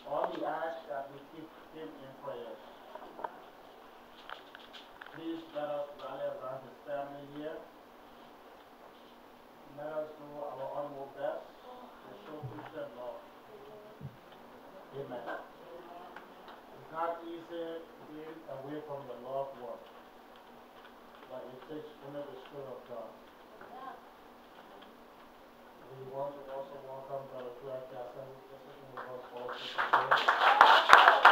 All he asks that we keep him in prayers. Please let us rally around his family here. Let us do our utmost best to show Christian love. Amen. It's not easy being away from the loved one, but it takes only the Spirit of God. We want to also welcome Brother Rhode, who's visiting with us also today.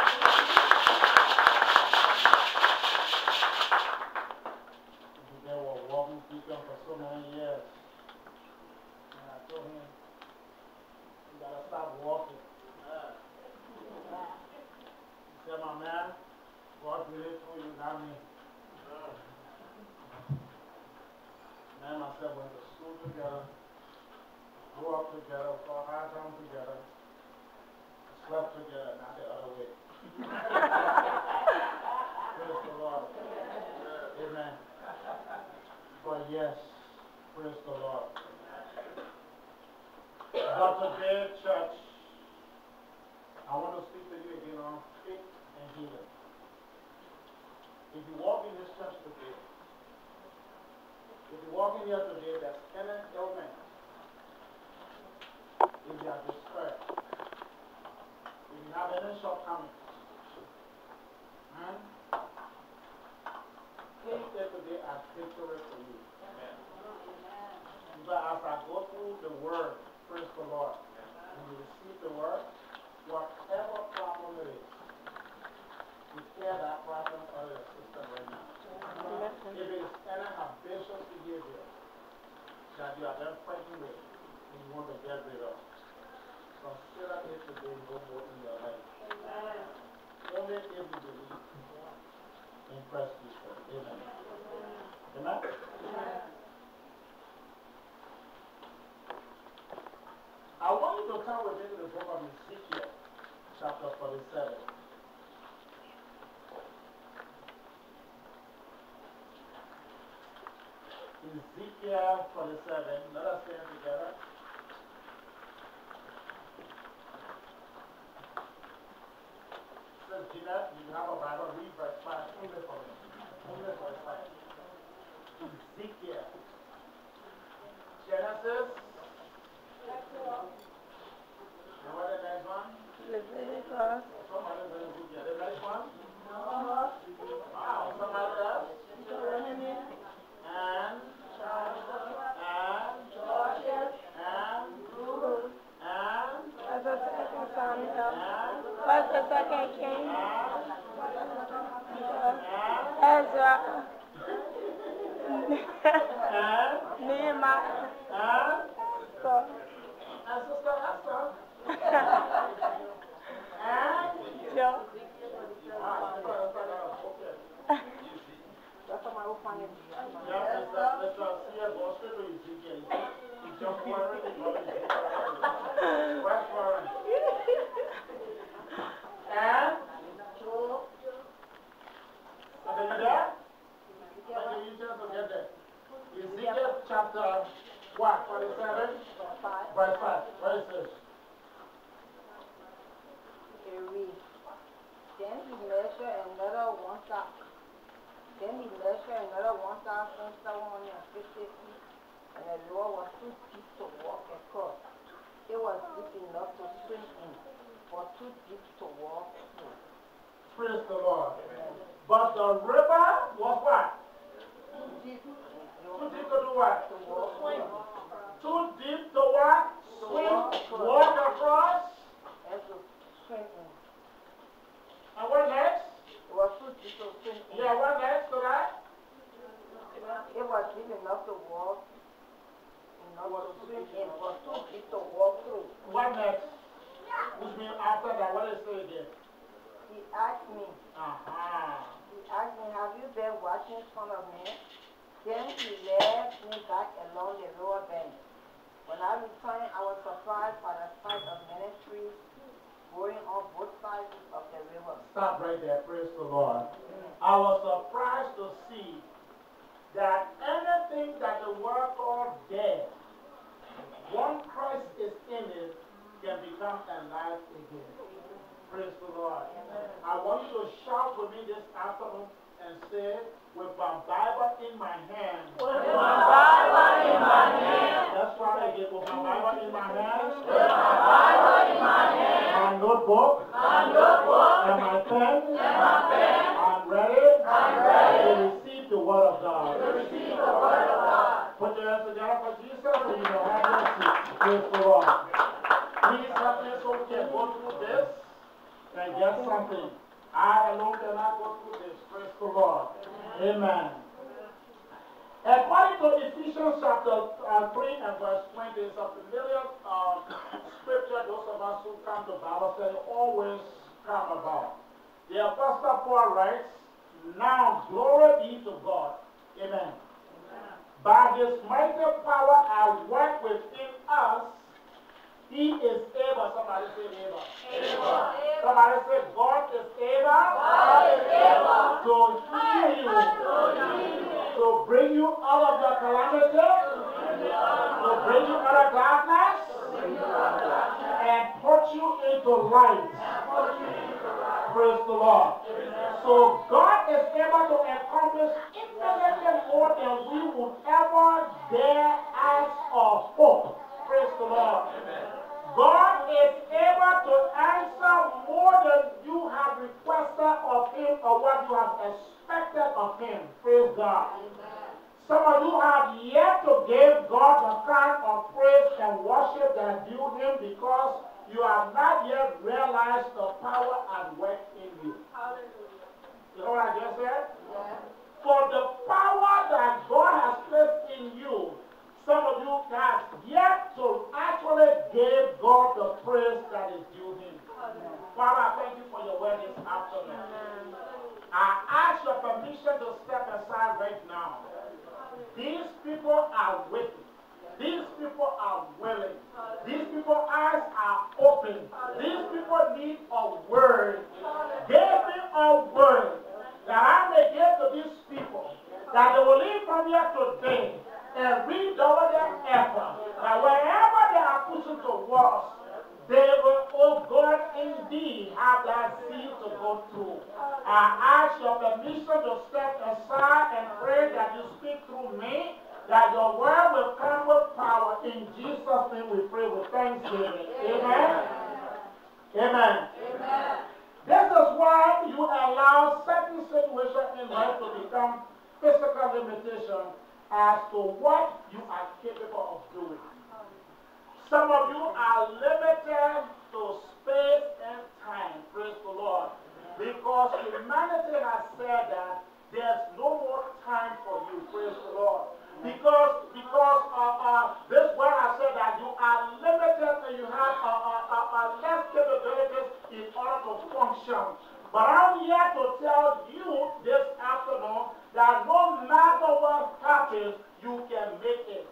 They were walking deacon for so many years. And I told him, you gotta stop walking. He said, my man, God really told you, not me. Man, myself went to school together. Grew up together, saw high time together, slept together, not the other way. Praise the Lord. Amen. But yes, praise the Lord. But today, church, I want to speak to you again on faith and healing. If you walk in this church today, if you walk in here today, there's any ailment. If you are distressed, if you have any shortcomings, take it today as victory for you. But as I go through the word, praise the Lord, when you receive the word, whatever problem it is, you tear that problem out of your system right now. If it is any habitual behavior that you have been fighting with and you want to get rid of, consider it today no more in your life. Only if you believe in Christ Jesus. Amen. Amen? I want you to turn with me to the book of Ezekiel, chapter 47. Ezekiel 47. Let us stand together. Says Jeanette, you have a Bible, read verse 5. Only for me. Only verse 5. Ezekiel. Genesis. And what the next one? Leviticus. Somebody very good here. The next one? Wow, somebody else? Deuteronomy. And Judges. and Ruth. and That's the second Samuel. and What's the second king? Ezra. Nehemiah. So. and Sister Esther. And Joe. That's my own family. Yeah, let's see a go straight to Ezekiel. It's just foreign. West foreign. And are you there? Are you just to get there? Ezekiel chapter what? 47? Verse 5. What is this? Okay, read. Then he measured another 1,000. Then he measured another 1,750 feet, and the lower was too deep to walk across. It was deep enough to swim in, but too deep to walk through. Praise the Lord. But the river was what? Too deep. Too deep to do what? To walk through. Too deep to what? Swim, walk across. And to swim in. And what next? It was too deep to swim in. Yeah, what next to that? It was deep enough to walk, enough to swim in, but too deep to walk through. What next? Which means after that, what is it again? He asked me, He asked me, have you been watching Son of Man? Then he led me back along the lower bank. When I returned, I was surprised by the sight of many trees growing on both sides of the river. Stop right there, praise the Lord. I was surprised to see that anything that the world called dead, once Christ is in it, can become alive again. Praise the Lord. I want you to shout with me this afternoon and say, with my Bible in my hand. With my Bible in my hand. That's why I give with my Bible in my hand. With my Bible in my hand. My notebook. My notebook. And my pen. And my pen. I'm ready. I'm ready. To receive the word of God. To receive the word of God. Put your hands together for Jesus and you will have your seat. Praise the Lord. Please help me so we can go through this and get something. I alone cannot go through this. Praise the Lord. Amen. According to Ephesians chapter 3 and verse 20, it's a familiar scripture. Those of us who come to Bible study always come about. The Apostle Paul writes, now glory be to God. Amen. By his mighty power at work within us, he is able. Somebody say able. Able. Somebody say God is able. God is able. To heal you. To bring you out of your calamity. To bring you out of darkness. And put you into light. Praise the Lord. So God is able to accomplish infinitely more than we would ever dare ask or hope. Praise the Lord. God is able to answer more than you have requested of Him or what you have expected of Him. Praise God. Some of you have yet to give God the kind of praise and worship that due Him because you have not yet realized the power at work in you. Hallelujah. You know what I just said? Yes. For the power that God has placed in you, some of you have yet to actually give God the praise that is due Him. Father, I thank you for your word this afternoon. I ask your permission to step aside right now. These people are wicked. These people are willing. These people's eyes are open. These people need a word. Give me a word that I may give to these people, that they will leave from here today and redouble their effort. That wherever they are pushing towards, they will, oh God, indeed have that zeal to go through. I ask your permission to step aside and pray that you speak through me, that your word will come with power. In Jesus' name we pray with thanksgiving. Amen. Amen. Amen. This is why you allow certain situations in life to become physical limitation as to what you are capable of doing. Some of you are limited to space and time. Praise the Lord. Because humanity has said that there's no more time for you. Praise the Lord. Because this word has said that you are limited and you have less capabilities in order to function. But I'm here to tell you this afternoon that no matter what happens, you can make it.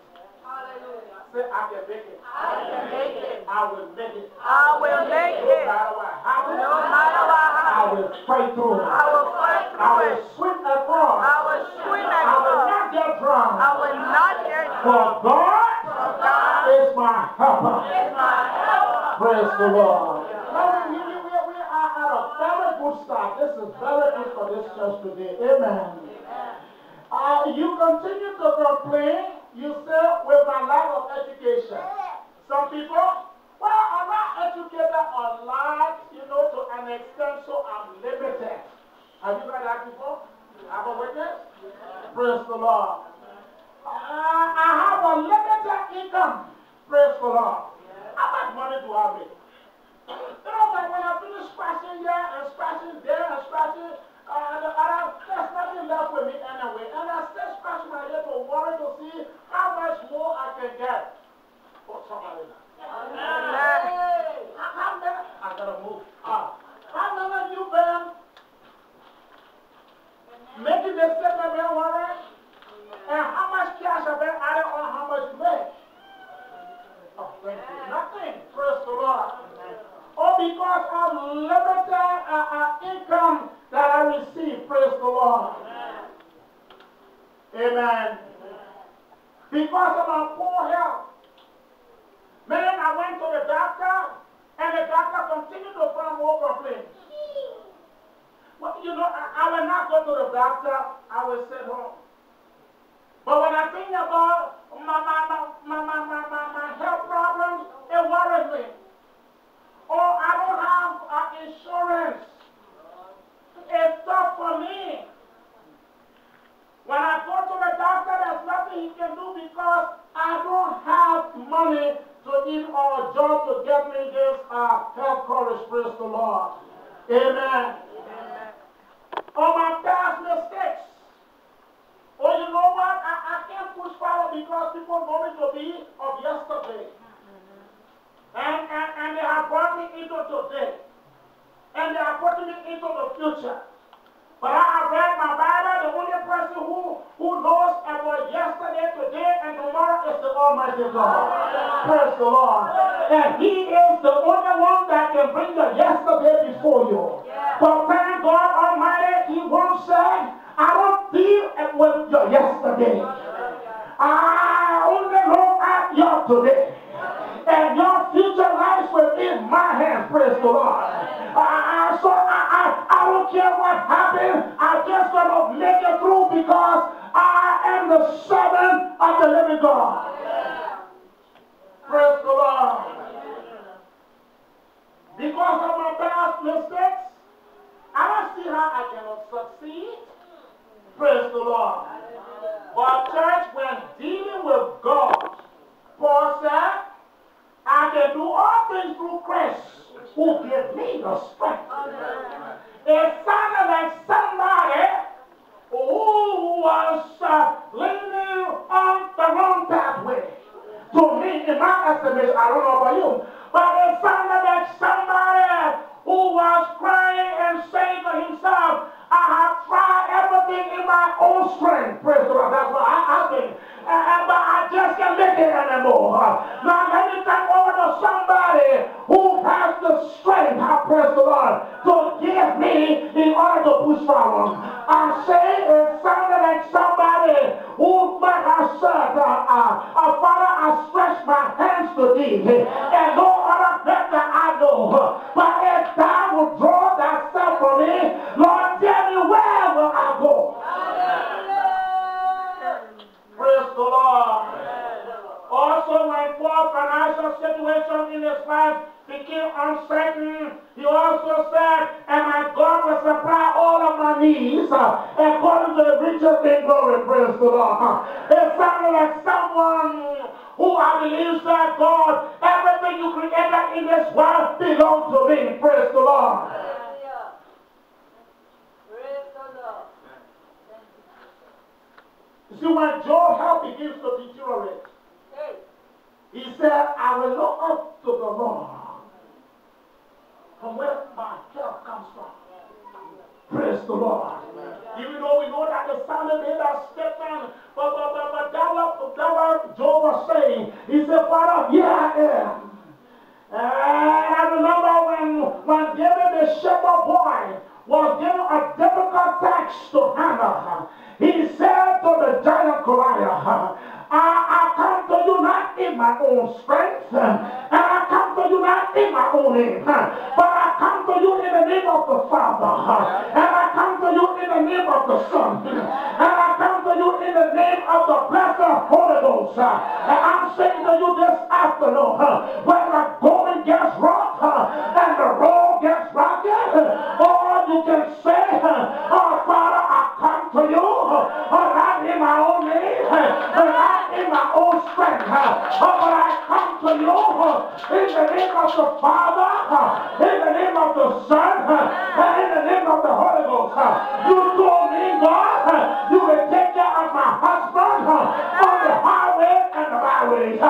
Hallelujah. Say, I can make it. I can make it. I will make it. I will make No it. matter what happens, No matter what I happens, will fight through it. I will fight I through will it. swim across. I will swim I will across. not get drowned. I will not get For God God is my helper. is my helper. Praise the Lord. Now, we are at a very good start. This is very good for this church today. Amen. You continue to complain. You say, with my lack of education. Some people, well, I'm not educated or lied, to an extent, so I'm limited. Have you heard that before? Have a witness? Praise the Lord. I have a limited income. Praise the Lord. How much money do I make? But when I finish scratching here and scratching there and scratching, there's nothing left with me anyway. And I still scratch my head to worry to see how much more I can get. Oh, somebody now. How many? I gotta move. How many of you been making this statement, man, worry? And how much cash have been added on how much you make? Oh, thank you. Nothing. Praise the Lord. Or because of limited income that I receive. Praise the Lord. Amen. Because of my poor health. Man, I went to the doctor, and the doctor continued to find have more complaints. Well, you know, I will not go to the doctor. I will sit home. But when I think about my health problems, it worries me. Or I don't have insurance. It's tough for me. When I go to the doctor, there's nothing he can do because I don't have money to eat or a job to get me this health coverage. Praise the Lord. Amen. Or my past mistakes. Or you know what? I can't push forward because people know me to be of yesterday. And they have brought me into today. And they are putting me into the future. But I have read my Bible. The only person who knows about yesterday, today, and tomorrow is the Almighty God. Praise the Lord. And He is the only one that can bring the yesterday before you. But thank God Almighty, He won't say, I don't deal with your yesterday. I only look at your today. And your future lies within my hands, praise the Lord. So I don't care what happens, I just gonna make it through because I am the servant of the living God. Praise the Lord. Because of my past mistakes, I don't see how I cannot succeed. Praise the Lord. But church, when dealing with God, Paul said, I can do all things through Christ who gives me the strength. It sounded like somebody who was leaning on the wrong pathway. To me, in my estimation, I don't know about you, but it sounded like somebody who was crying and saying to himself, I have tried everything in my own strength. Praise the Lord. That's what I think. But I just can't make it anymore. Now let me turn over to somebody who has the strength, praise the Lord, to give me in order to push forward. I say it sounded like somebody who might have said, Father, I stretch my hands to thee, and no other help that I know. But if thou will draw thyself from me, Lord, tell me where will I go? Praise the Lord. Also, when Paul's financial situation in his life became uncertain, he also said, and my God will supply all of my needs according to the riches in glory. Praise the Lord. It sounded like someone who I believe said, God, everything you created in this world belongs to me. Praise the Lord. You see, when Job's health begins to deteriorate, he said, I will look up to the Lord from where my help comes from. Praise the Lord. Even though we know that the Son of David stepped on, but that what Job was saying. He said, Father, here I am. And I remember when David, the shepherd boy, was given a difficult task to handle. He said to the giant Goliath, I come to you not in my own strength, and I come to you not in my own name, but I come to you in the name of the Father, and I come to you in the name of the Son, and I come to you in the name of the blessed Holy Ghost. And I'm saying to you this afternoon, when the going gets rough and the road gets rugged, all you can say, oh Father, I come to you, not in my own name, not in my own strength, but I come to you in the name of the Father, in the name of the Son, and in the name of the Holy Ghost. You told me, God, you will take care of my husband on the highway and the byways.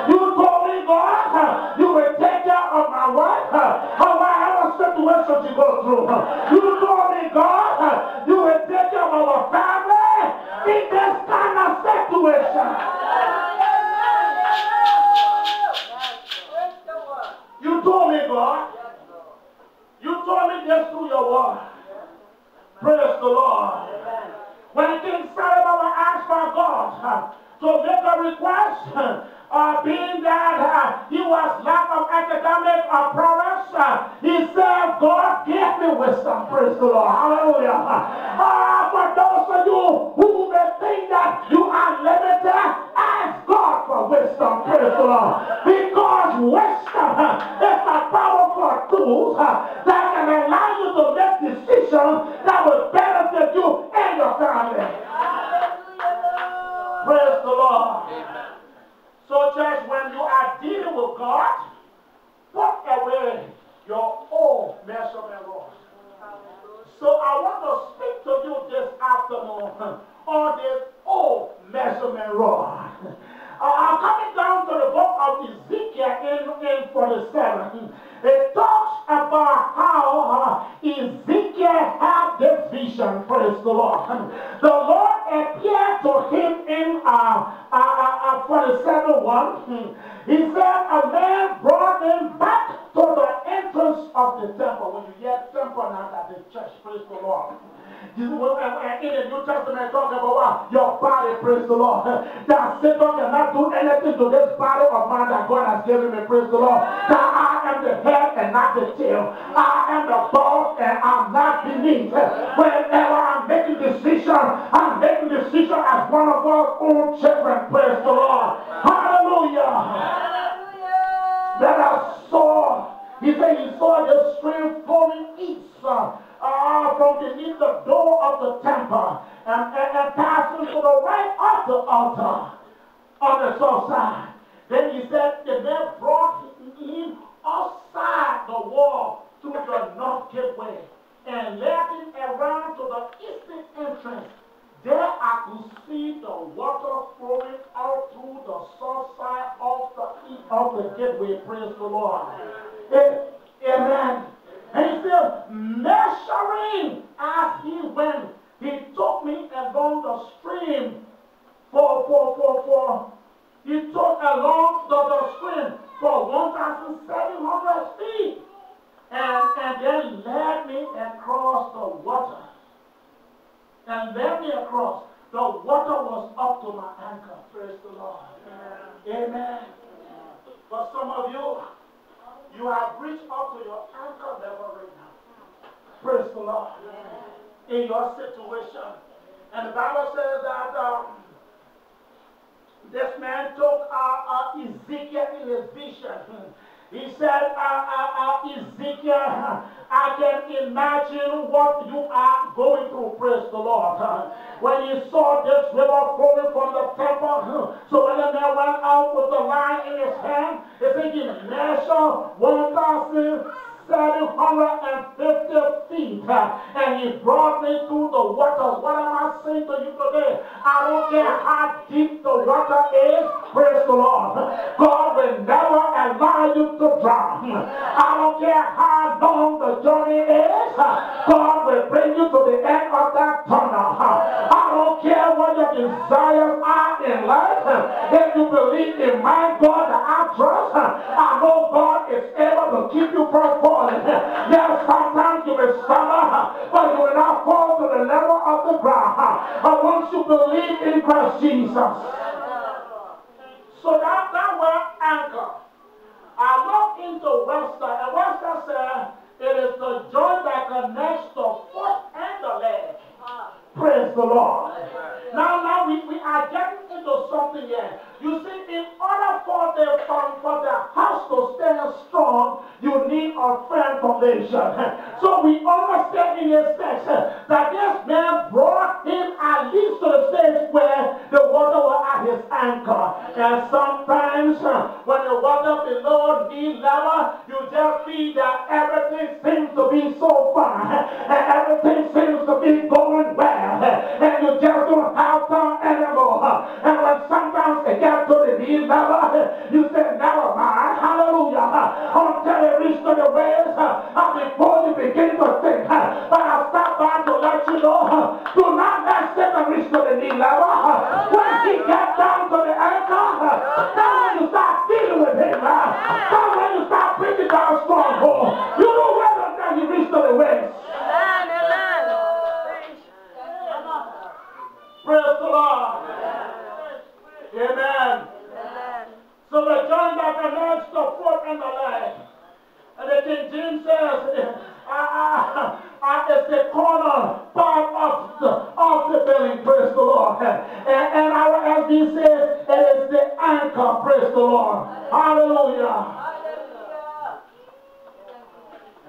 You told me, God, you will take care of my wife, whatever situation she goes through. You told me, God, you will take care of our family in this kind of situation. You told me, God. You told me this through your word. Praise the Lord. When King Solomon asked for God to make a request, being that he was lack of academic prowess, he said, God gave me wisdom. Praise the Lord. Hallelujah. For those of you who may think that you are limited, ask God for wisdom. Praise the Lord. Because wisdom is a powerful tool that can allow you to make decisions that will benefit you and your family. Praise the Lord. So, church, when you are dealing with God, put away your old measurement rods. So I want to speak to you this afternoon on this old measurement rod. I'm coming down to the book of Ezekiel in 47. It talks about how Ezekiel had this vision, praise the Lord. The Lord appeared to him in 47:1. He said, a man brought him back to the entrance of the temple. When you hear temple now at the church, praise the Lord. In the New Testament, talking about your body, praise the Lord. That Satan cannot do anything to this body of mine that God has given me, praise the Lord. That I am the head and not the tail. I am the boss and I'm not beneath. Whenever I'm making decisions, I'm making decisions as one of God's own children, praise the Lord. Hallelujah. That I saw, he said he saw the stream flowing east. From beneath the door of the temple and passing to the right of the altar on the south side. Then he said the man brought him outside the wall through the north gateway and led him around to the eastern entrance. There I could see the water flowing out through the south side of the gateway. Praise the Lord. Amen. And he said, measuring as he went, he took me along the stream he took along the stream for 1,700 feet. And then led me across the water. And led me across. The water was up to my ankle. Praise the Lord. Amen. For some of you, you have reached up to your ankle level right now. Praise the Lord. In your situation. And the Bible says that this man took Ezekiel in his vision. He said, Ezekiel, I can imagine what you are going through, praise the Lord. When you saw this river flowing from the temple, so when the man went out with the line in his hand, he said he measured 1,750 feet, and he brought me through the waters. What am I saying to you today? I don't care how deep the water is, praise the Lord. God will never allow you to drown. I don't care how long the journey is, God will bring you to the end of that tunnel. I don't care what your desires are in life. If you believe in my God that I trust, I know God is able to keep you from falling. Yes, sometimes you will stumble, but you will not fall to the level of the ground. But once you believe in Christ Jesus. So that word anchor. I looked into Webster, and Webster said it is the joint that connects the foot and the leg. Praise the Lord. Now we are getting into something here. You see, in order for the house to stand strong, you need a firm foundation. So we understand in this text that this man brought him at least to the stage where the water was at his ankle. And sometimes when the water below knee level, you just see that everything seems to be so fine and everything seems to be going well, and you just don't have time anymore. And when sometimes it gets to the knee level, you say, never mind, hallelujah, until it reaches to the waist, before you begin to think. But I stop by to let you know, do not let Satan reach to the knee level. When he gets down to the ankle, that's when you start dealing with him. That's when you start bringing down stronghold. You don't wait until he reaches to the waist. Praise the Lord. Amen.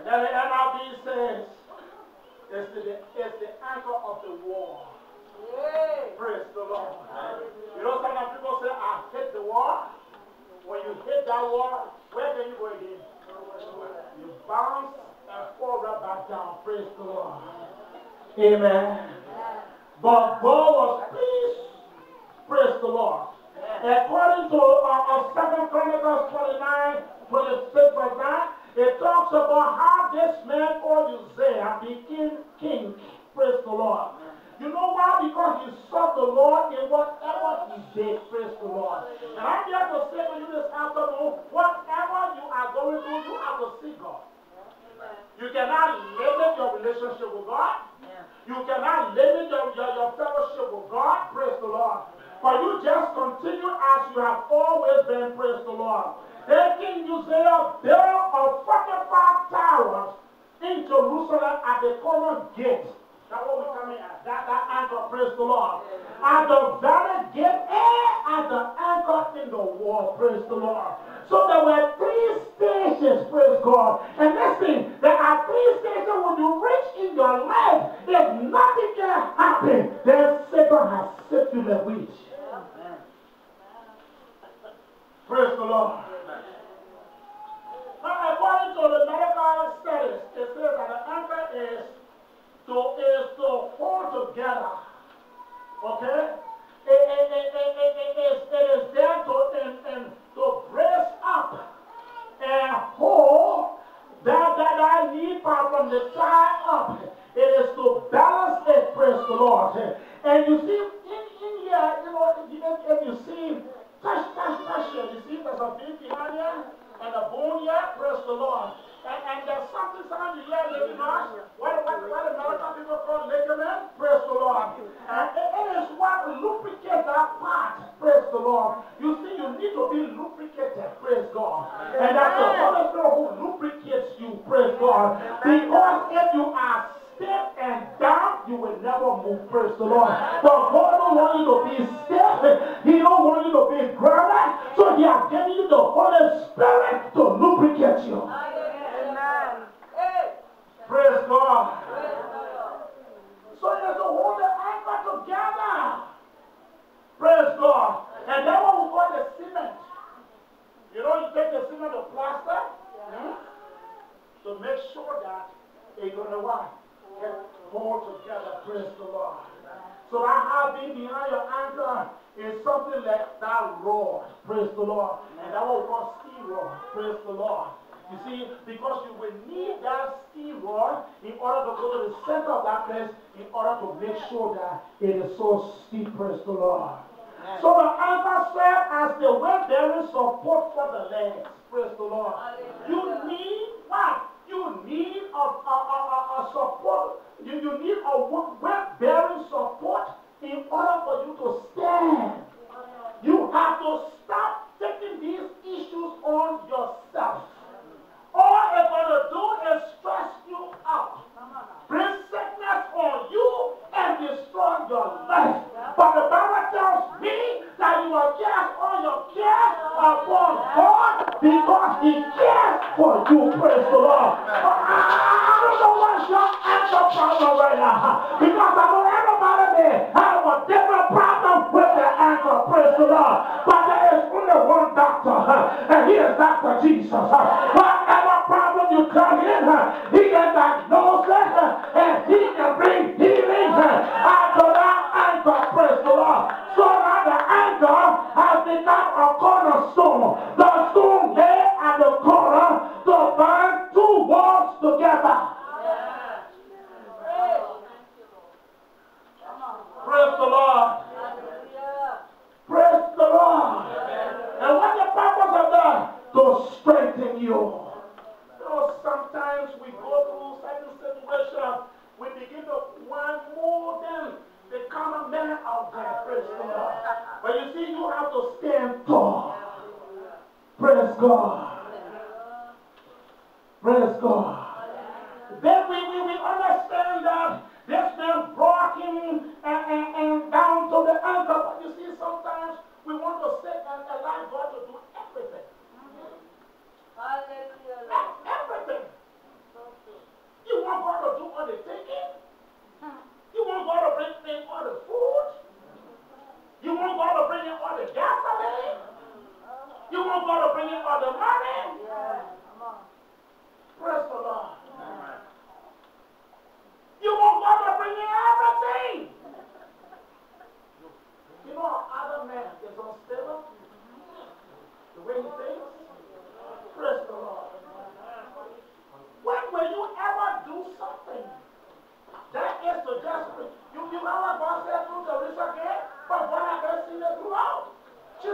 And then the NRB says, it's the anchor of the war. Praise the Lord. You know, sometimes people say, I hate the war. When you hit that war, where can you go again? You bounce and fall right back down. Praise the Lord. Amen. But God was pleased. Praise the Lord. According to 2 Chronicles 29, 26 verse 9, it talks about how this man called Uzziah became king. Praise the Lord. You know why? Because he sought the Lord in whatever he did. Praise the Lord. And I'm here to say to you this afternoon, whatever you are going through, you have to seek God. You cannot limit your relationship with God. You cannot limit your fellowship with God. Praise the Lord. But you just continue as you have always been. Praise the Lord. Then King Uzziah built a 45 towers in Jerusalem at the common gate. That's what we're coming at. That anchor, praise the Lord. At the very gate and at the anchor in the wall, praise the Lord. So there were 3 stations, praise God. And listen, there are 3 stations when you reach in your life, if nothing can happen, then Satan has set you the reach. Praise the Lord. Now, according to the medical studies, it says that the anchor is to hold together. Okay? It is there to brace up and hold that knee part from the thigh up. It is to balance it, praise the Lord. And you see, in here, you know, if you see, touch here, you see there's a vein behind here and a bone here, praise the Lord. And there's something around the ear, you know, what the medical people call ligament, praise the Lord. And it is what lubricates that part, praise the Lord. You see, you need to be lubricated, praise God. And that's the Holy Spirit who lubricates you, praise God. Because if you are stiff and down, you will never move, praise the Lord. But God don't want you to be stiff. He don't want you to be grounded. So he has given you the Holy Spirit to lubricate you. Praise God. So you have to hold the anchor together. Praise God. And that's what we call the cement. You know, you take the cement to plaster to make sure that it's going to hold together. Praise the Lord. So that hard being behind your anchor is something like that rod. Praise the Lord. And that's what we call steel rod. Praise the Lord. You see, because you will need that steel rod in order to go to the center of that place in order to make sure that it is so steep, praise the Lord. So the anchor serves as the weight-bearing support for the legs, praise the Lord. You need what? You need a support. You need a weight-bearing support in order for you to stand. You have to stop taking these issues on yourself. All it's going to do is stress you out, bring sickness on you, and destroy your life. But the Bible tells me that you are cast all your cares upon God because He cares for you. Praise the Lord. I don't know what's your answer problem right now, because I know everybody there have a different problem with the answer. Praise the Lord. But there is only one doctor, and He is Dr. Jesus. Whatever problem you come in, He can diagnose it, and He can bring healing out of that anchor. Praise the Lord. So that the anchor has become a cornerstone. The stone there at the corner to bind 2 walls together. Praise the Lord. Praise the Lord. And what's the purpose of that? To strengthen you. You know, sometimes we go through certain situations, we begin to want more than the common man out there. Praise the Lord. But you see, you have to stand tall. Praise God. Praise God. Then we understand that this man brought him and down to the anchor. But you see, sometimes we want to sit and allow God to do everything. Everything.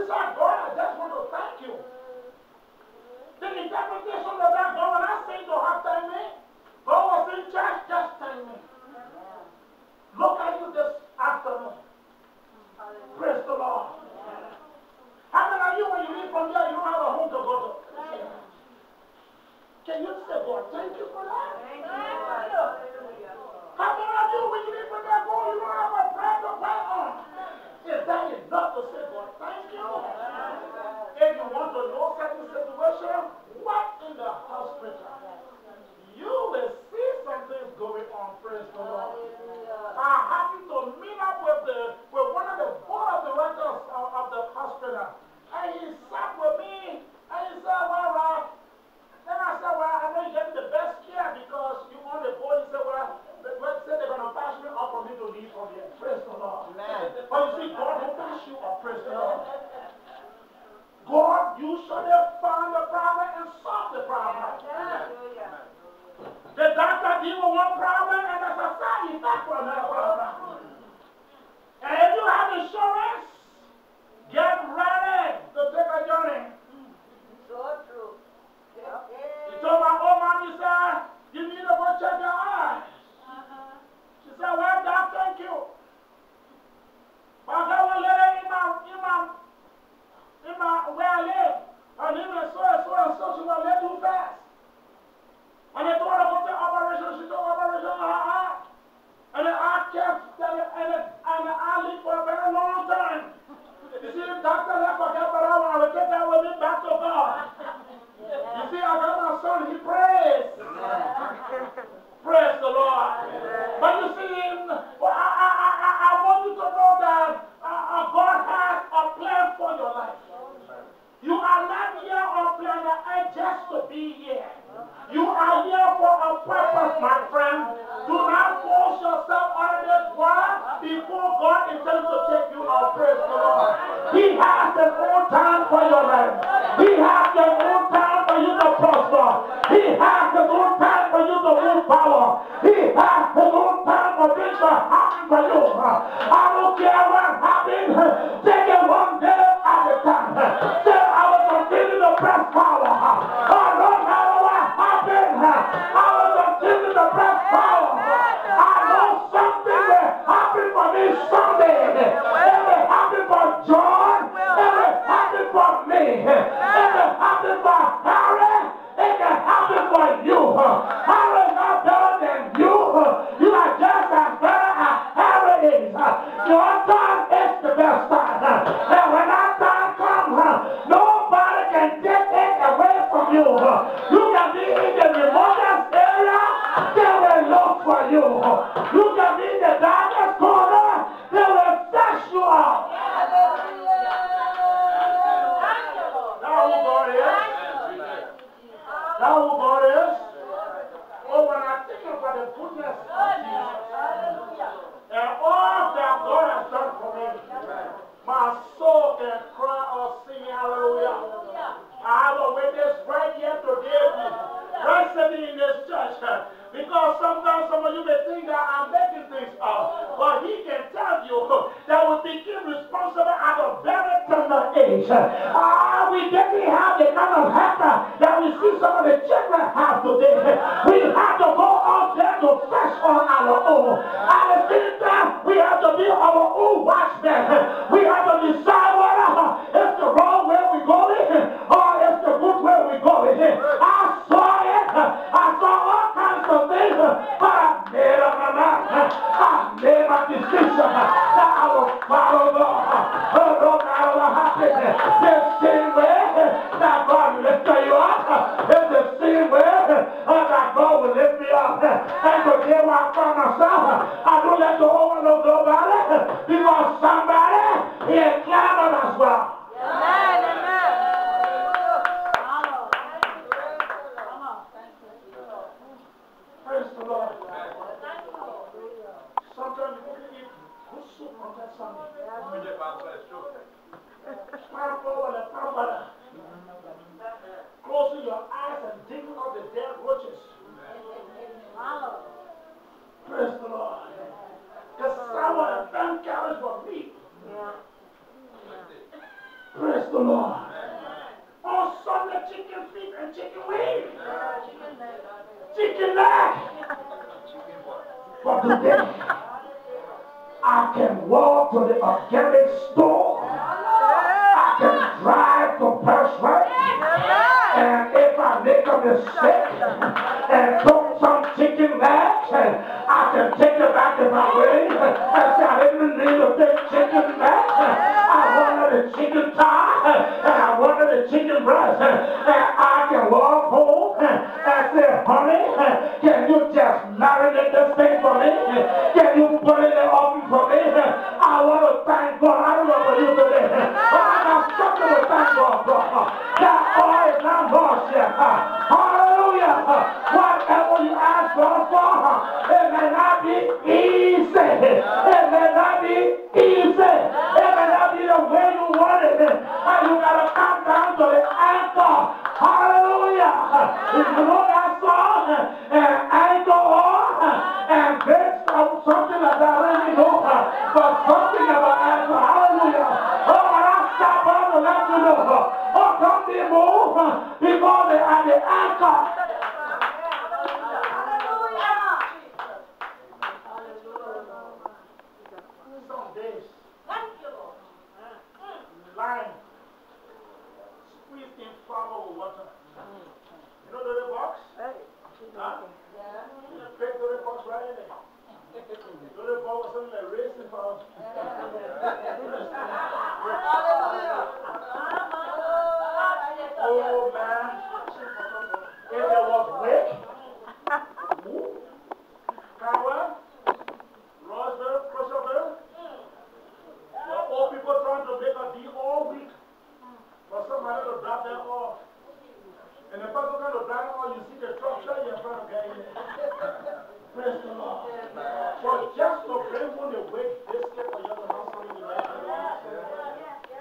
said, God, I just want to thank you. The interpretation of that, God, when I say to her, thank me, God was in church, just thank me. Look at you this afternoon. Praise the Lord. How many of you, when you leave from there, you don't have a home to go to? Can you say, God, thank you for that? How many of you, when you leave from there, God, you don't have a prayer to pray on? Is that enough to say, God, thank you? If you want to know certain situation, what in the hospital? You will see something going on, praise the Lord. I happened to meet up with one of the board of directors of the hospital. And he sat with me and he said, well, then I said, well, I know you get the best care because you on the board. He said, well, let's say they're going to pass me up for me to leave from here. Praise the Lord. Amen. But you see, God will pass you up, praise the Lord. God usually find the problem and solve the problem. The doctor deal with one problem and there's a side effect for another problem. And if you have insurance, get ready to take a journey. So true. He told my old man, he said, you need to go check your eyes. She said, well, Doc, thank you. But I got one lady in my where I live. Her name is so and so, she was late too fast. When they told her to go to operation, she took operation on her eye. And the eye kept, and the eye leaked for a very long time. You see, the doctor left forget about that one. I will take that with me back to God. You see, I got my son, he prays. Praise the Lord. But you see, well, I want you to know that God has a plan for your life. You are not here on planet Earth just to be here. You are here for a purpose, my friend. Do not force yourself out of this world before God intends to take you out. Praise the Lord. He has his own time for your life. He has his own time for you to prosper. He has his own time for you to move power. He has his own time for things to happen for you. I don't care what happens. Take it one day at a time. Say, I will continue to press power. No matter what happens, I will continue to press power. I know something will happen for me someday. It will happen for John. It will happen for me. It will happen for Harry. It can happen for you. Harry is not better than you. You are just as better as Harry is. Your time is the best time. And when that time comes, nobody can take it away from you. You can be in the remotest area, they will look for you. You can be in the darkest corner, they will flash you out. Now who God is? Now who God is? Oh, when I think about the goodness of Jesus and all that God has done for me, my soul can cry or sing hallelujah. I have a witness right here today, right sitting in this church. Because sometimes some of you may think that I'm making things up. But he can tell you that we became responsible at a very tender age. We didn't have the kind of help that we see some of the children have today. We have to go out there to fetch on our own. At the same time, we have to be our own watchmen. We have to decide whether it's the wrong way we're going or it's the good way we're going. I saw it. I saw all kinds of things, but I made up my mind. I made my decision that I will follow God. No matter what happens, the same way that God lifted you up is the same way that God will lift me up. And today when I find myself, I don't let the overlook nobody because somebody is climbing as well. Amen, amen. Praise the Lord. Sometimes you can eat good soup on that Sunday. Closing your eyes and digging out the dead roaches. Praise the Lord. The sour and thin carrots for meat. Praise But today, I can walk to the organic store. I can drive to Pershman. And if I make a mistake and cook some chicken legs, I can take it back in my way and say, I didn't need a big chicken legs. I wanted a chicken thigh and I wanted a chicken breast. And I can walk home and say, honey, can you just marinate this thing for me? Can you put it in the oven for me? I want to thank God. I don't know for you today, but I got something to thank God for. That oil is not lost yet. Hallelujah. Whatever you ask God for, it may not be easy. It may not be easy. It may not be the way you want it. And you got to come down to the anchor. Hallelujah. If you know that song, and anchor on, and this something like that, I really know, but something about anchor. Hallelujah. Oh, when I stop on to let you know, oh, don't be moved, because they are the anchor. Some days, lime, squeezed in flour with water. You know the box? Huh? You take the box right in there. The box was something like racing for us. Oh man, if there was wick, power, Roseville, Crosserville, the old people trying to make a deal all week for somebody to drop them off. And the person trying to drop them off, you see the truck shut in front of getting it. Praise the Lord. But just to bring on the weight biscuit for you to not something you like.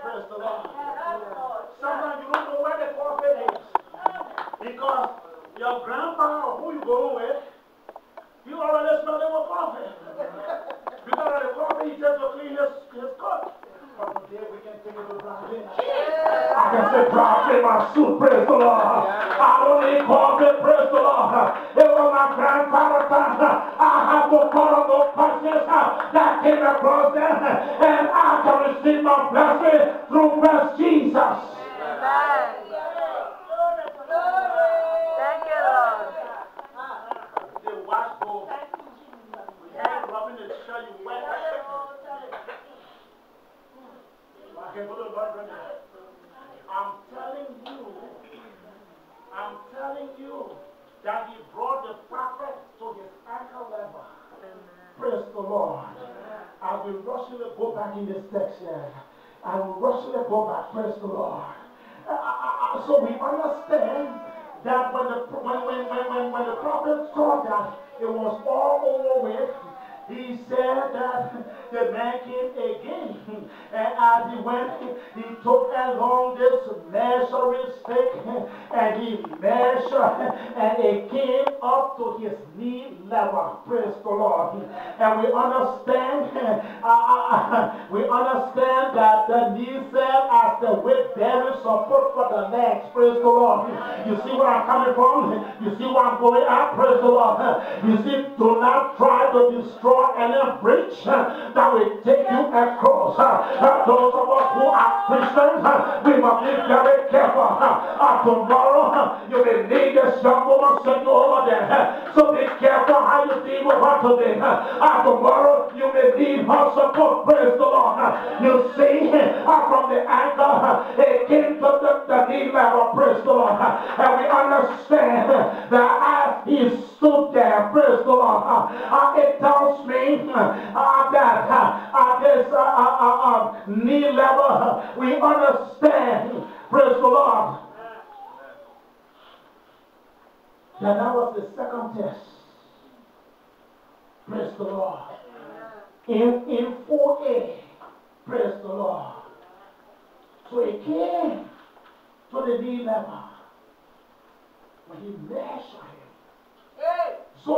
Praise the Lord. Sometimes you don't know where the coffee is. Because your grandpa or who you go with, he already smelled it with coffee. Because of the coffee, he just to clean his cup. But today we can take it to drive in. I can say drive in my suit, praise the Lord. I don't need coffee, praise the Lord. It was my grandfather's time. I have to follow those punches that came across them. And I can receive my blessing through Christ Jesus. Amen. Thank you, Lord. The wash bowl. You're rubbing the shell, you wet. I can go to the Lord right now. I'm telling you that he brought the prophet to his ankle level. Praise the Lord. I will rushing to go back in this text here. I will rushing to go back. Praise the Lord. So we understand that when the prophet saw that it was all over with, he said that the man came again. And as he went, he took along this measuring stick and he measured and it came up to his knee level. Praise the Lord. And we understand that the knee serve as the weight bearing support for the legs. Praise the Lord. You see where I'm coming from? You see where I'm going at? Praise the Lord. You see, do not try to destroy any bridge that will take you across. Those of us who are Christians, we must be very careful. Tomorrow, you may need this young woman sent you over there. So be careful how you deal with her today. Tomorrow, you may need her support. Praise the Lord. You see, from the anchor, it came to the knee level. Praise the Lord. And we understand that as he stood there, praise the Lord, it tells me that at this knee level, we understand, praise the Lord, that was the second test. Praise the Lord. In 4A, praise the Lord. So it came to the knee level when he measured him. So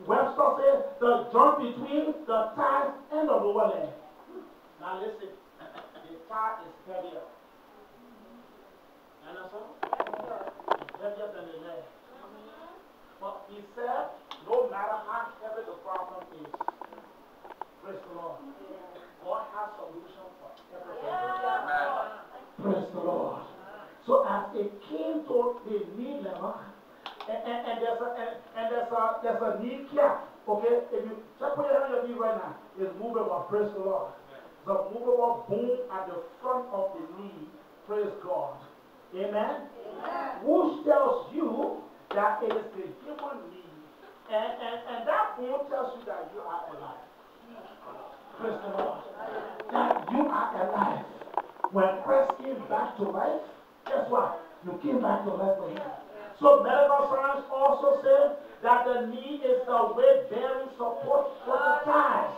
Webster says the joint between the thigh and the lower leg. Now listen, the thigh is heavier. Understand? It's heavier than the leg. But he said, no matter matter how heavy the problem is, praise the Lord, God has solution for everything. Praise the Lord. So as it came to the need level, and there's a knee cap, okay? If you just put your hand on your knee right now, it's movable, praise the Lord. The movable bone at the front of the knee, praise God. Amen? Which tells you that it is the human knee, and that bone tells you that you are alive. Praise the Lord. That you are alive. When Christ came back to life, guess what? You came back to life again. So medical science also says that the knee is the weight-bearing support for the thighs.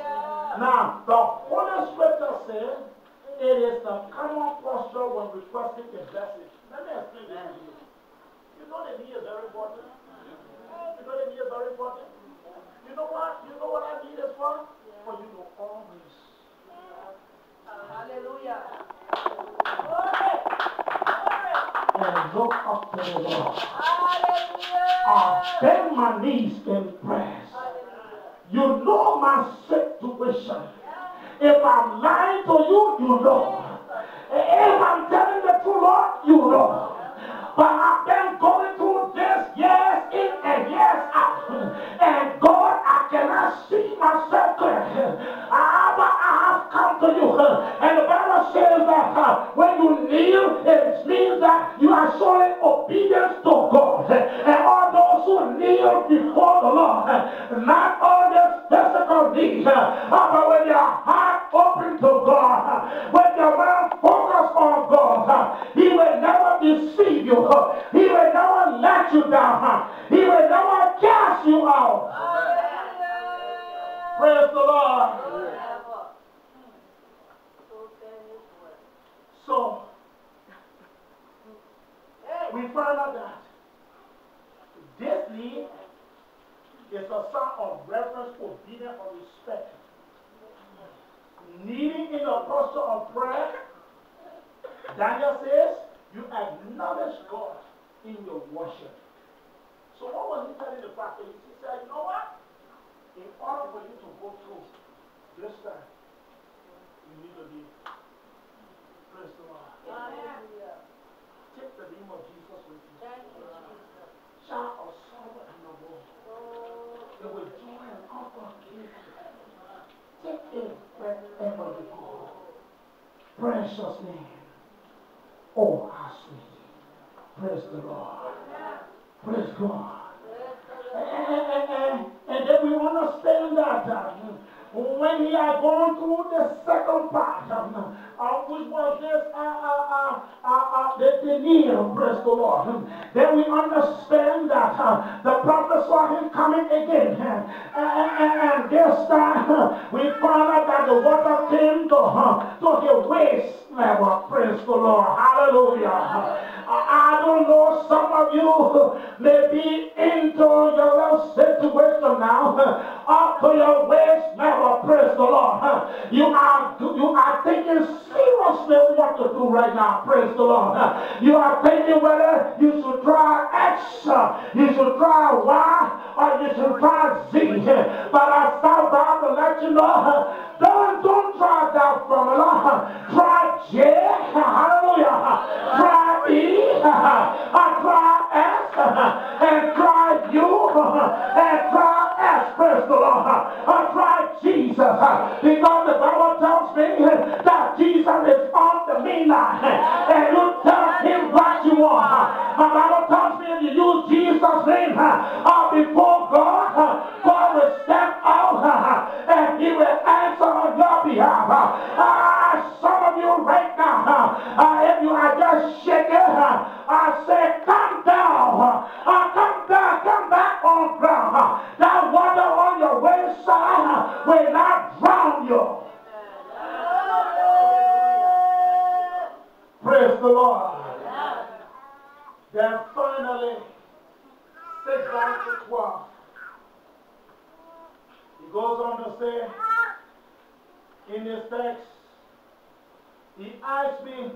Now, the Holy Scripture says it is the common posture when requesting a blessing. Let me explain this to you. You know the knee is very important. You know the knee is very important. You know what? You know what I need is for? For you to always. Hallelujah. And look up to the Lord. Hallelujah. I bend my knees in prayer. You know my situation. If I'm lying to you, you know. If I'm telling the truth, Lord, you know. But I've been going through this years in and years out. And God, I cannot see myself clear. But I have come to you. And the Bible says that when you kneel, it means that you are showing obedience to God. And all those who kneel before the Lord, not all their physical needs, but when your heart open to God, when your mind focus on God, He will never deceive you. He will never let you down. He will never cast you out. Praise the Lord. So, we find out that this need is a sign of reverence, obedience, or respect. Kneeling in a posture of prayer, Daniel says, you acknowledge God in your worship. So what was he telling the prophet? He said, you know what? In order for you to go through this time, you need to be. Praise the Lord. Take the name of Jesus with you. Shout a song in the Lord. It will joy and comfort you. Take it wherever you go. Precious name. Oh, how sweet. Praise the Lord. Praise God. And then we understand that when he had gone through the second part, which was this, the kneel, praise the Lord, then we understand that the prophet saw him coming again. And this time, we found out that the water came to his waist level, praise the Lord. Hallelujah. I don't know, some of you may be into your little situation now, up to your waist level, praise the Lord. You are thinking seriously what to do right now, praise the Lord. You are thinking whether you should try X, you should try Y, or you should try Z. But I start by to let you know, don't try that formula. Try J, hallelujah. Try E, try S, and try U, and try S, praise the Lord. Try Jesus, because the Bible tells me that Jesus is on the main line, and you tell him what you want. The Bible tells me if you use Jesus' name before God, God will step out and he will answer on your behalf. Some of you right now, if you are just shaking, I say, come down, come back on ground. That water on your wayside will not drown you. Praise the Lord. Then finally, 6 down to 12. He goes on to say in this text, he asked me,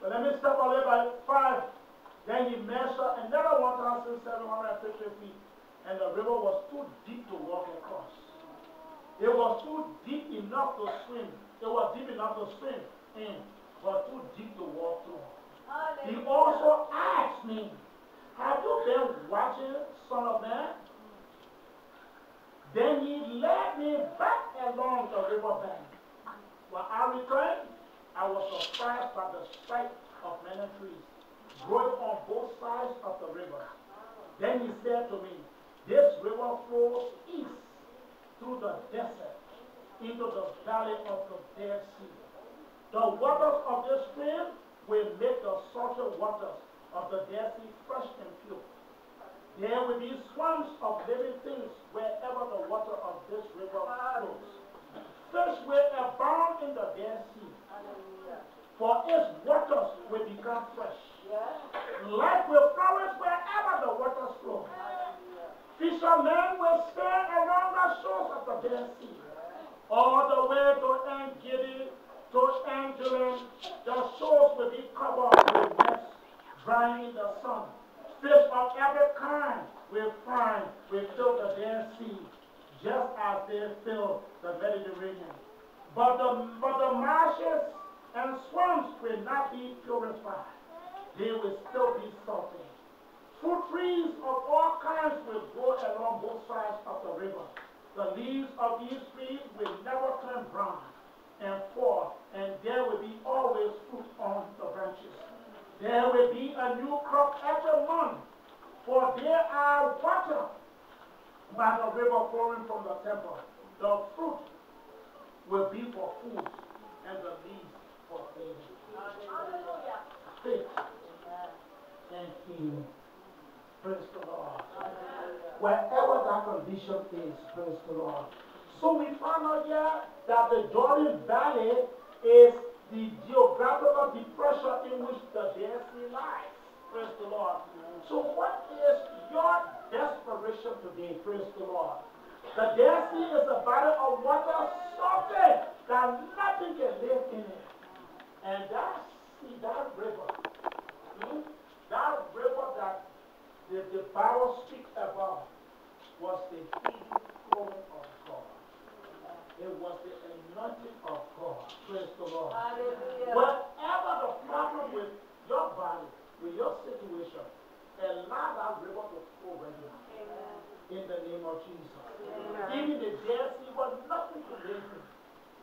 but let me stop a little by 5. Then he measured another 1,750 feet, and the river was too deep to walk across. It was too deep enough to swim. It was deep enough to swim in, but too deep to walk through. He also asked me, have you been watching, Son of Man? Then he led me back along the river bank. When I returned, I was surprised by the sight of many trees growing on both sides of the river. Then he said to me, this river flows east through the desert into the valley of the Dead Sea. The waters of this stream will make the salty waters of the Dead Sea fresh and pure. There will be swamps of living things wherever the water of this river flows. Fish will abound in the Dead Sea, for its waters will become fresh. Life will flourish wherever the waters flow. Fishermen will stand along the shores of the Dead Sea, all the way to En-Gedi, to En-Gedi. The shores will be covered with nets, drying in the sun. Fish of every kind will fill the Dead Sea, just as they fill the Mediterranean. But the marshes and swamps will not be purified. They will still be salty. Fruit trees of all kinds will grow along both sides of the river. The leaves of these trees will never turn brown and fall, and there will be always fruit on the branches. There will be a new crop every month, for there are water by the river flowing from the temple. The fruit will be for food, and the leaves for clothing. Faith and healing. Praise the Lord. Wherever that condition is, praise the Lord. So we found out here that the Jordan Valley is the geographical depression in which the Dead Sea lies. Praise the Lord. So what is your desperation today? Praise the Lord. The Dead Sea is a body of water salty that nothing can live in it. And that river, that river that the Bible speaks about was the hidden throne of God. It was the anointing of God. Praise the Lord. Whatever the problem with your body, with your situation, allow that river to flow right now. In the name of Jesus. Even the Dead Sea was nothing to live in.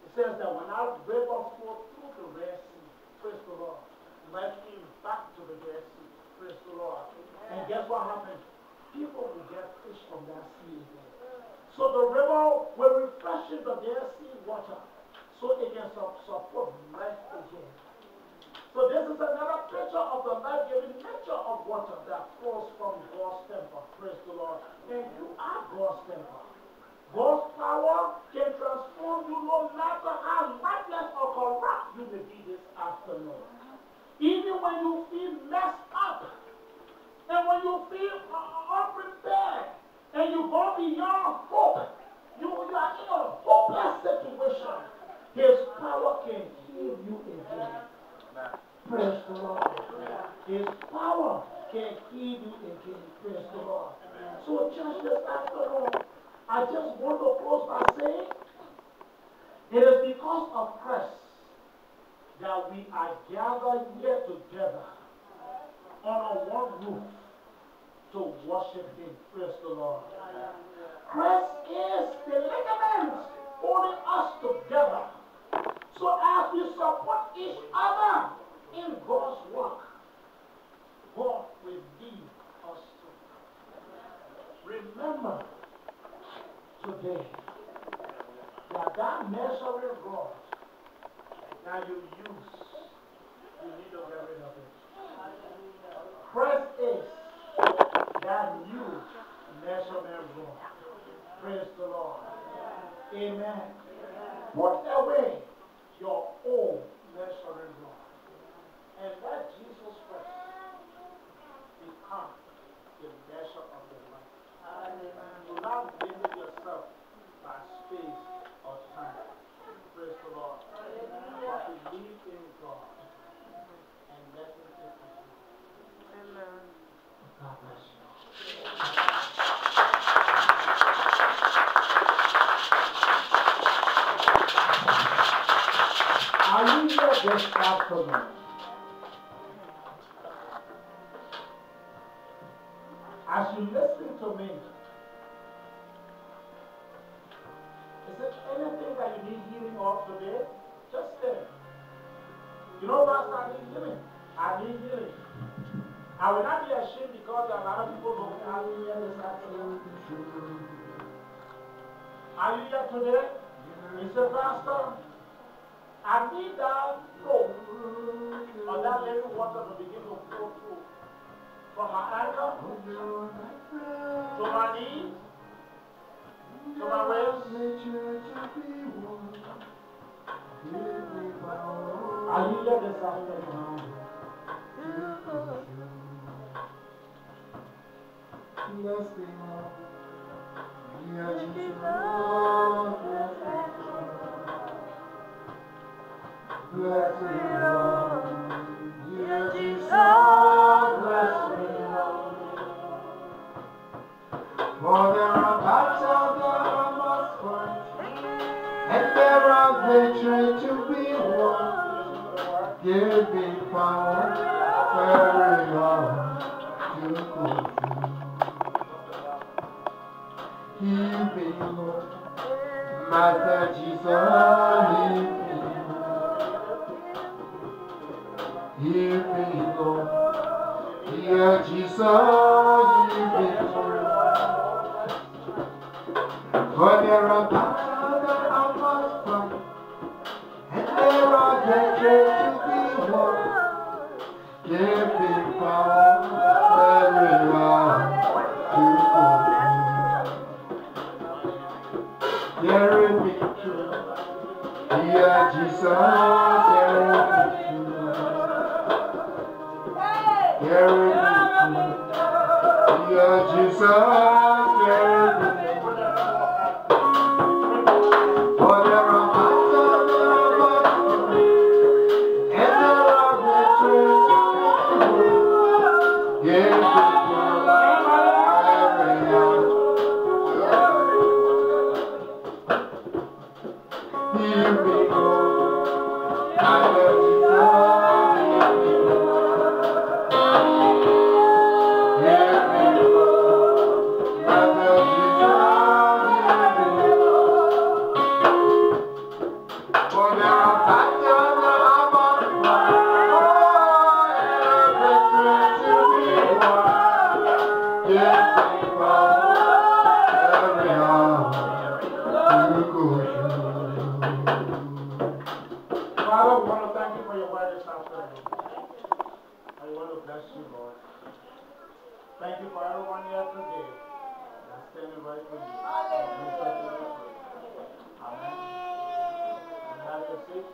It says that when our river flowed through the Red Sea, praise the Lord, life came back to the Dead Sea. Praise the Lord. And guess what happened? People will get fish from that sea again. So the river will refresh the Dead Sea water so it can support life again. So this is another picture of the life-giving nature of water that flows from God's temple. Praise the Lord. And you are God's temple. God's power can transform you no matter how lifeless or corrupt you may be this afternoon. Even when you feel messed up, and when you feel unprepared, and you go beyond hope, you are in a hopeless situation, His power can heal you again. Praise the Lord. His power can heal you again. Praise the Lord. So just this afternoon, I just want to close by saying, it is because of Christ that we are gathered here together under one roof to worship Him. Praise the Lord. Christ is the ligament holding us together. So as we support each other in God's work, God will lead us to. Remember today that measuring rod that you use, you need to get rid of it. Christ is that new measurement rod. Praise the Lord. Amen. Put away your old measuring rod and let Jesus Christ become the measure of your life. Do not limit yourself by space or time. Praise the Lord. But believe in God and let Him take control. Amen. program. As you listen to me, is there anything that you need healing of today? Just say it. You know what I need healing? I need healing. I will not be ashamed because there are a lot of people looking at me here this afternoon. Are you here today? You say, Pastor, I need that flow or that little water to begin to flow through from my ankle to my knees to my waist. Are you here this afternoon? Bless the Lord. Dear Jesus. Bless the Lord. Dear Jesus. Bless the Lord. For there are battles that I must fight, and there are victory to be won. Give me power, very long to go through. Heal me, Lord, Master Jesus, heal me, Lord. Heal me, Lord, dear Jesus, heal me, Lord. For there are battles that I must fight, and there are victories to be won. Give me power, very long to go through. Carry me through, dear Jesus, carry me through. Carry me through, dear Jesus, carry me through. For there are battles that I must fight, and there are victories to be won. Give me power, every hour. Heal me, Lord, I love you, Lord, heal me, Lord. Heal me, Lord, I love you, Lord, heal me, Lord. For there are battles that I must fight, and victory to be won. Give me power, every hour to go through. Father, we want to thank you for your word this afternoon. I want to bless you, Lord. Thank you for everyone here today that's standing right with you. Amen. And have your seat.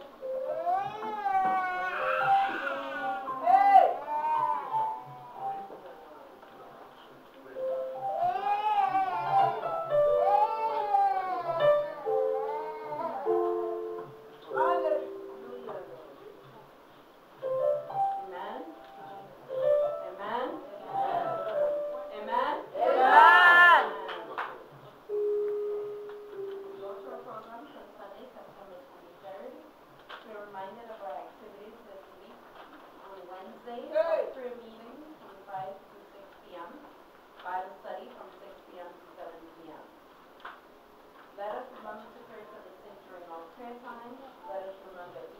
Let us remember to pray for the sick during our prayer time. Let us remember